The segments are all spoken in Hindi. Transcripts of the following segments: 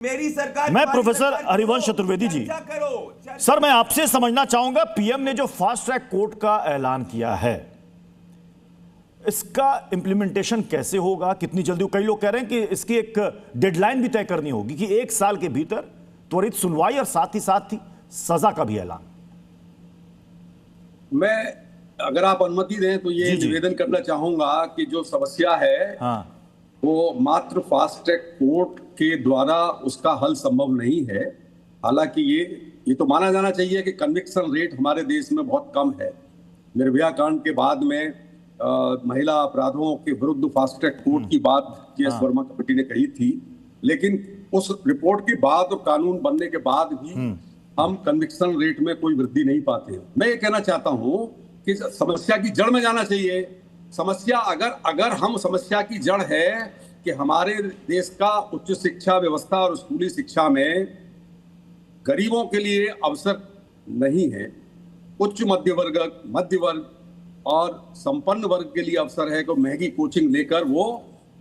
मेरी सरकार। मैं प्रोफेसर हरिवंश चतुर्वेदी जी, सर मैं आपसे समझना चाहूंगा, पीएम ने जो फास्ट ट्रैक कोर्ट का ऐलान किया है, इसका इंप्लीमेंटेशन कैसे होगा, कितनी जल्दी? कई लोग कह रहे हैं कि इसकी एक डेडलाइन भी तय करनी होगी कि 1 साल के भीतर त्वरित सुनवाई और साथ ही सजा का भी ऐलान। मैं अगर आप अनुमति दें तो ये निवेदन करना चाहूंगा कि जो समस्या है वो मात्र फास्ट ट्रैक कोर्ट के द्वारा उसका हल संभव नहीं है। हालांकि ये तो माना जाना चाहिए कि कन्विक्शन रेट हमारे देश में बहुत कम है। निर्भया कांड के बाद में महिला अपराधों के विरुद्ध फास्ट ट्रैक कोर्ट की बात के.एस. वर्मा कमेटी ने कही थी, लेकिन उस रिपोर्ट के बाद और कानून बनने के बाद भी हम कन्विक्शन रेट में कोई वृद्धि नहीं पाते हैं। मैं ये कहना चाहता हूं कि समस्या की जड़ में जाना चाहिए। समस्या अगर हम समस्या की जड़ है कि हमारे देश का उच्च शिक्षा व्यवस्था और स्कूली शिक्षा में गरीबों के लिए अवसर नहीं है, उच्च मध्य वर्ग और संपन्न वर्ग के लिए अवसर है कि महंगी कोचिंग लेकर वो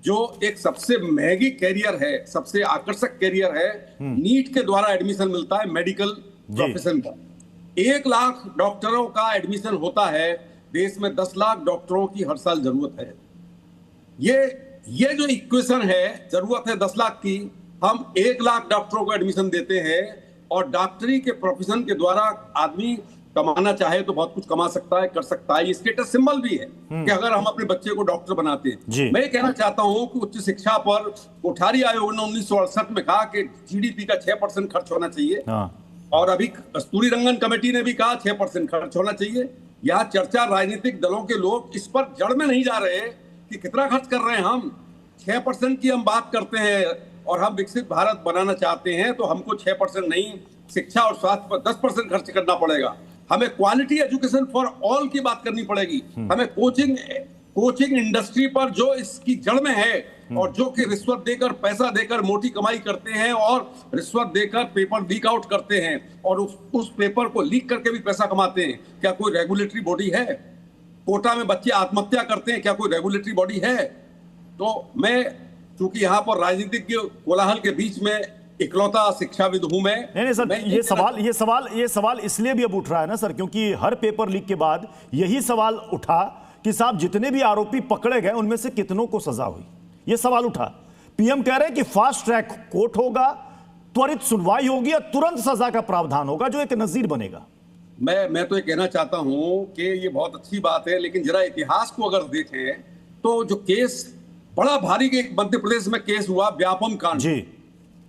जो एक सबसे महंगी कैरियर है, सबसे आकर्षक कैरियर है, नीट के द्वारा एडमिशन मिलता है मेडिकल प्रोफेशन का। 1 लाख डॉक्टरों का एडमिशन होता है, देश में 10 लाख डॉक्टरों की हर साल जरूरत है। ये जो इक्वेशन है, जरूरत है 10 लाख की, हम 1 लाख डॉक्टरों को एडमिशन देते हैं और डॉक्टरी के प्रोफेशन के द्वारा आदमी कमाना चाहे तो बहुत कुछ कमा सकता है, कर सकता है। ये स्टेटस सिंबल भी है कि अगर हम अपने बच्चे को डॉक्टर बनाते हैं। मैं कहना चाहता हूं कि उच्च शिक्षा पर कोठारी आयोग ने 1968 में कहा कि जीडीपी का 6% खर्च होना चाहिए और अभी कस्तूरी रंगन कमेटी ने भी कहा 6% खर्च होना चाहिए। यहाँ चर्चा राजनीतिक दलों के लोग इस पर जड़ में नहीं जा रहे कि कितना खर्च कर रहे हैं। हम 6% की हम बात करते हैं और हम विकसित भारत बनाना चाहते हैं तो हमको 6% नहीं, शिक्षा और स्वास्थ्य पर 10% खर्च करना पड़ेगा। हमें क्वालिटी एजुकेशन फॉर ऑल की बात करनी पड़ेगी। हमें कोचिंग इंडस्ट्री पर जो इसकी जड़ में है और जो कि रिश्वत देकर, पैसा देकर मोटी कमाई करते हैं और रिश्वत देकर पेपर लीक आउट करते हैं और उस पेपर को लीक करके भी पैसा कमाते हैं, क्या कोई रेगुलेटरी बॉडी है? कोटा में बच्चे आत्महत्या करते हैं, क्या कोई रेगुलेटरी बॉडी है? तो मैं चूंकि यहाँ पर राजनीतिक कोलाहल के बीच में इकलौता शिक्षाविद हूं मैं। नहीं सर, ये सवाल इसलिए भी अब उठ रहा है ना सर, क्योंकि हर पेपर लीक के बाद यही सवाल उठा कि साहब जितने भी आरोपी पकड़े गए उनमें से कितनों को सजा हुई। ये सवाल उठा। पीएम कह रहे हैं कि फास्ट ट्रैक कोर्ट होगा, त्वरित सुनवाई होगी और तुरंत सजा का प्रावधान होगा जो एक नजीर बनेगा। मैं तो ये कहना चाहता हूं कि ये बहुत अच्छी बात है, लेकिन जरा इतिहास को अगर देखें तो जो केस बड़ा भारी के मध्य प्रदेश में केस हुआ व्यापम कांड,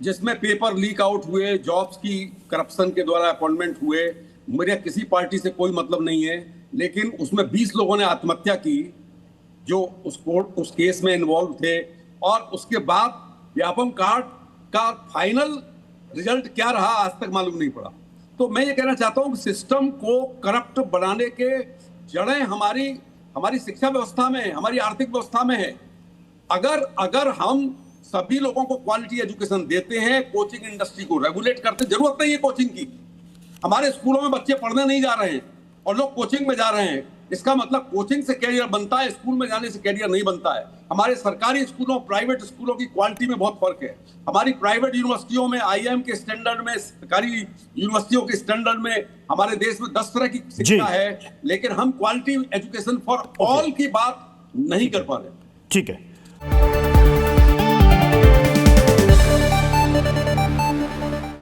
जिसमें पेपर लीक आउट हुए, जॉब्स की करप्शन के द्वारा अपॉइंटमेंट हुए। मेरा किसी पार्टी से कोई मतलब नहीं है, लेकिन उसमें 20 लोगों ने आत्महत्या की जो उस केस में इन्वॉल्व थे। और उसके बाद व्यापम कांड का फाइनल रिजल्ट क्या रहा आज तक मालूम नहीं पड़ा। तो मैं ये कहना चाहता हूँ कि सिस्टम को करप्ट बनाने के जड़ें हमारी शिक्षा व्यवस्था में, हमारी आर्थिक व्यवस्था में है। अगर हम सभी लोगों को क्वालिटी एजुकेशन देते हैं, कोचिंग इंडस्ट्री को रेगुलेट करते, जरूरत नहीं है कोचिंग की। हमारे स्कूलों में बच्चे पढ़ने नहीं जा रहे हैं और लोग कोचिंग में जा रहे हैं। इसका मतलब कोचिंग से कैरियर बनता है, स्कूल में जाने से कैरियर नहीं बनता है। हमारे सरकारी स्कूलों, प्राइवेट स्कूलों की क्वालिटी में बहुत फर्क है। हमारी प्राइवेट यूनिवर्सिटियों में आईआईएम के स्टैंडर्ड में, सरकारी यूनिवर्सिटियों के स्टैंडर्ड में हमारे देश में 10 तरह की शिक्षा है, लेकिन हम क्वालिटी एजुकेशन फॉर ऑल की बात नहीं कर पा रहे। ठीक है।